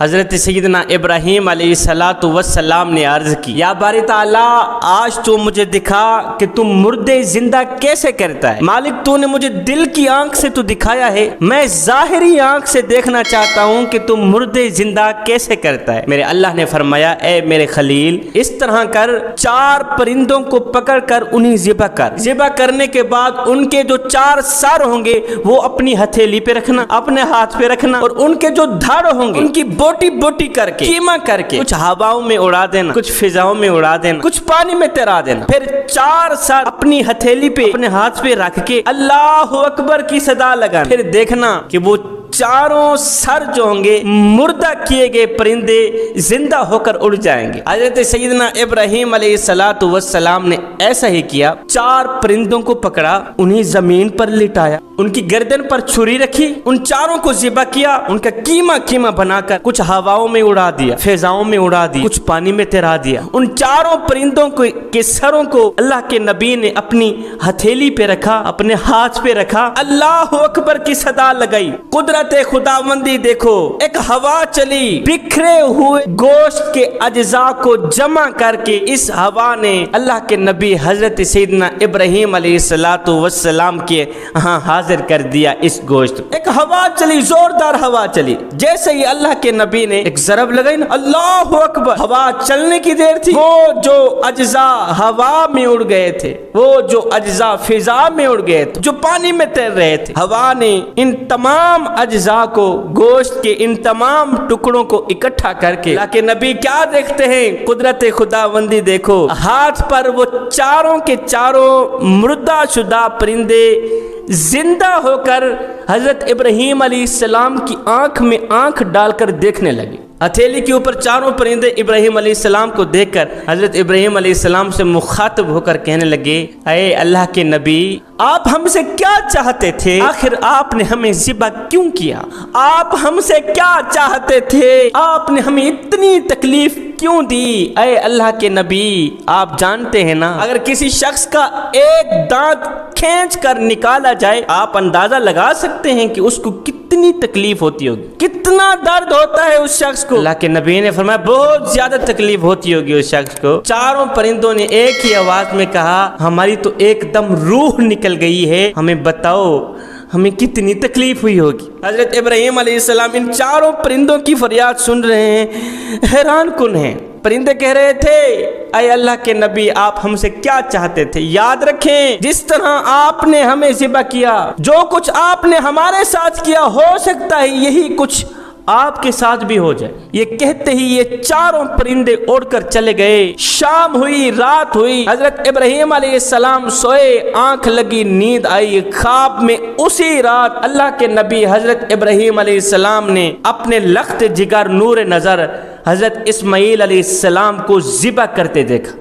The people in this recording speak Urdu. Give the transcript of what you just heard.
حضرت سیدنا ابراہیم علیہ السلام نے عرض کی، یا باری تعالیٰ آج تو مجھے دکھا کہ تم مردے زندہ کیسے کرتا ہے۔ مالک تو نے مجھے دل کی آنکھ سے تو دکھایا ہے، میں ظاہری آنکھ سے دیکھنا چاہتا ہوں کہ تم مردے زندہ کیسے کرتا ہے۔ میرے اللہ نے فرمایا، اے میرے خلیل اس طرح کر، 4 پرندوں کو پکڑ کر انہیں ذبح کر، ذبح کرنے کے بعد ان کے جو 4 سر ہوں گے وہ اپنی ہتھیلی پہ رکھنا، اپنے ہاتھ پہ رکھنا، اور ان کے جو دھڑ ہوں گے ان کی بوٹی بوٹی کر کے قیمہ کر کے کچھ ہواؤں میں اڑا دینا، کچھ فضاؤں میں اڑا دینا، کچھ پانی میں تیرا دینا۔ پھر 4 سر اپنی ہتھیلی پہ اپنے ہاتھ پہ رکھ کے اللہ اکبر کی صدا لگانا، پھر دیکھنا کہ وہ 4 سر جو ہوں گے مردہ کیے گئے پرندے زندہ ہو کر اڑ جائیں گے۔ حضرت سیدنا ابراہیم علیہ السلام نے ایسا ہی کیا، 4 پرندوں کو پکڑا، انہیں زمین پر لٹایا، ان کی گردن پر چھری رکھی، ان 4 کو ذبح کیا، ان کا قیمہ بنا کر کچھ ہواؤں میں اڑا دیا، فضاؤں میں اڑا دیا، کچھ پانی میں تیرا دیا۔ ان 4 پرندوں کے سروں کو اللہ کے نبی نے اپنی ہتھیلی پہ رکھا، اپنے ہاتھ پہ رکھا، اللہ اکبر کی صدا لگائی۔ قدرت خداوندی دیکھو، ایک ہوا چلی، بکھرے ہوئے گوشت کے اجزاء کو جمع کر کے اس ہوا نے اللہ کے نبی حضرت سیدنا ابراہیم علیہ السلام کے ہاں حاضر کر دیا۔ اس گوشت ایک ہوا چلی، زوردار ہوا چلی، جیسے ہی اللہ کے نبی نے ایک ضرب لگائی نا، اللہ اکبر، ہوا چلنے کی دیر تھی، وہ جو اجزاء ہوا میں اڑ گئے تھے، وہ جو اجزاء فضا میں اڑ گئے تھے، جو پانی میں تیر رہے تھے، ہوا نے ان تمام اجزاء کو، گوشت کے ان تمام ٹکڑوں کو اکٹھا کر کے اللہ کے نبی کیا دیکھتے ہیں؟ قدرت خداوندی دیکھو، ہاتھ پر وہ 4 کے 4 مردہ شدہ پرندے زندہ ہو کر حضرت ابراہیم علیہ السلام کی آنکھ میں آنکھ ڈال کر دیکھنے لگے۔ ہتھیلی کے اوپر 4 پرندے ابراہیم علیہ السلام کو دیکھ کر حضرت ابراہیم علیہ السلام سے مخاطب ہو کر کہنے لگے، اے اللہ کے نبی، آپ ہم سے کیا چاہتے تھے؟ آخر آپ نے ہمیں ذبح کیوں کیا؟ آپ ہم سے کیا چاہتے تھے؟ آپ نے ہمیں اتنی تکلیف کیوں دی؟ اے اللہ کے نبی، آپ جانتے ہیں نا، اگر کسی شخص کا ایک دانت کھینچ کر نکالا جائے، آپ اندازہ لگا سکتے ہیں کہ اس کو کتنی تکلیف ہوتی ہوگی، کتنا درد ہوتا ہے اس شخص کو۔ اللہ کے نبی نے فرمایا بہت زیادہ تکلیف ہوتی ہوگی اس شخص کو۔ 4 پرندوں نے ایک ہی آواز میں کہا، ہماری تو ایک دم روح نکل گئی ہے، ہمیں بتاؤ ہمیں کتنی تکلیف ہوئی ہوگی۔ حضرت ابراہیم علیہ السلام ان 4 پرندوں کی فریاد سن رہے ہیں، حیران کن ہیں۔ پرندے کہہ رہے تھے، اے اللہ کے نبی، آپ ہم سے کیا چاہتے تھے؟ یاد رکھیں، جس طرح آپ نے ہمیں ذبح کیا، جو کچھ آپ نے ہمارے ساتھ کیا، ہو سکتا ہے یہی کچھ آپ کے ساتھ بھی ہو جائے۔ یہ کہتے ہی یہ 4 پرندے اڑ کر چلے گئے۔ شام ہوئی، رات ہوئی، حضرت ابراہیم علیہ السلام سوئے، آنکھ لگی، نیند آئی۔ خواب میں اسی رات اللہ کے نبی حضرت ابراہیم علیہ السلام نے اپنے لخت جگر نور نظر حضرت اسماعیل علیہ السلام کو ذبح کرتے دیکھا۔